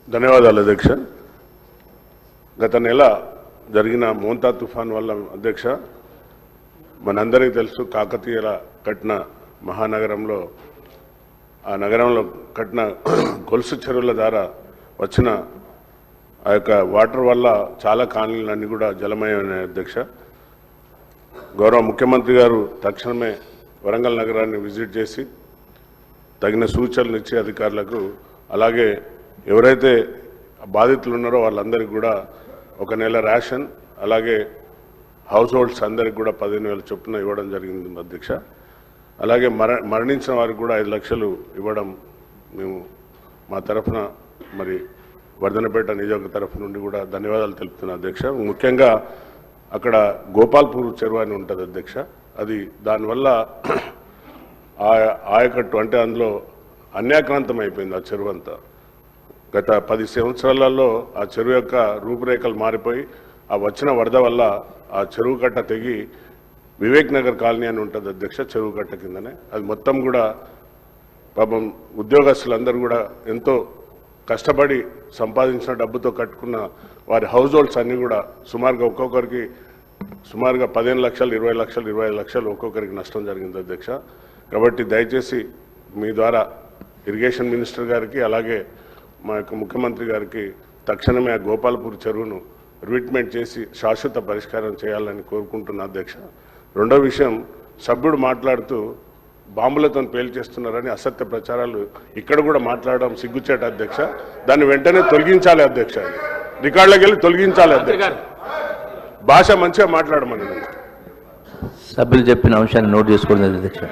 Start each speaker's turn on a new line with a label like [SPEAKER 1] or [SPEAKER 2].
[SPEAKER 1] ధన్యవాదాలు అధ్యక్ష. గత నెల జరిగిన మోంతా తుఫాన్ వల్ల అధ్యక్ష మనందరికీ తెలుసు, కాకతీయుల కట్టిన మహానగరంలో ఆ నగరంలో కట్టిన గొలుసు చెరువుల ద్వారా వచ్చిన ఆ యొక్క వాటర్ వల్ల చాలా కాలనీలన్నీ కూడా జలమయమైన అధ్యక్ష. గౌరవ ముఖ్యమంత్రి గారు తక్షణమే వరంగల్ నగరాన్ని విజిట్ చేసి తగిన సూచనలు ఇచ్చి అధికారులకు, అలాగే ఎవరైతే బాధితులు ఉన్నారో వాళ్ళందరికీ కూడా ఒక నెల రేషన్, అలాగే హౌస్ హోల్డ్స్ అందరికి కూడా 15,000 చొప్పున ఇవ్వడం జరిగింది అధ్యక్ష. అలాగే మరణించిన వారికి కూడా 5 లక్షలు ఇవ్వడం మేము మా తరఫున మరి వర్ధనపేట నియోజక తరఫు నుండి కూడా ధన్యవాదాలు తెలుపుతున్నాం అధ్యక్ష. ముఖ్యంగా అక్కడ గోపాల్పూర్ చెరువు అని ఉంటుంది అధ్యక్ష. అది దానివల్ల ఆయకట్టు అంటే అందులో అన్యాక్రాంతం అయిపోయింది ఆ చెరువు అంతా. గత 10 సంవత్సరాలలో ఆ చెరువు యొక్క రూపురేఖలు మారిపోయి ఆ వచ్చిన వరద వల్ల ఆ చెరువు కట్ట తెగి వివేక్ నగర్ కాలనీ అని ఉంటుంది అధ్యక్ష, చెరువు కట్ట కిందనే. అది మొత్తం కూడా పాపం ఉద్యోగస్తులందరూ కూడా ఎంతో కష్టపడి సంపాదించిన డబ్బుతో కట్టుకున్న వారి హౌస్ హోల్డ్స్ అన్నీ కూడా సుమారుగా ఒక్కొక్కరికి 15 లక్షలు, 20 లక్షలు, 25 లక్షలు ఒక్కొక్కరికి నష్టం జరిగింది అధ్యక్ష. కాబట్టి దయచేసి మీ ద్వారా ఇరిగేషన్ మినిస్టర్ గారికి, అలాగే మా యొక్క ముఖ్యమంత్రి గారికి తక్షణమే ఆ గోపాల్పూర్ చెరువును రిట్మెంట్ చేసి శాశ్వత పరిష్కారం చేయాలని కోరుకుంటున్నా అధ్యక్ష. రెండో విషయం, సభ్యుడు మాట్లాడుతూ బాంబులతో పేల్చేస్తున్నారని అసత్య ప్రచారాలు ఇక్కడ కూడా మాట్లాడడం సిగ్గుచేట అధ్యక్ష. దాన్ని వెంటనే తొలగించాలి అధ్యక్ష. రికార్డులకు వెళ్ళి తొలగించాలి అధ్యక్ష. భాష మంచిగా మాట్లాడమని
[SPEAKER 2] సభ్యులు చెప్పిన అంశాన్ని నోట్ చేసుకోండి అధ్యక్ష.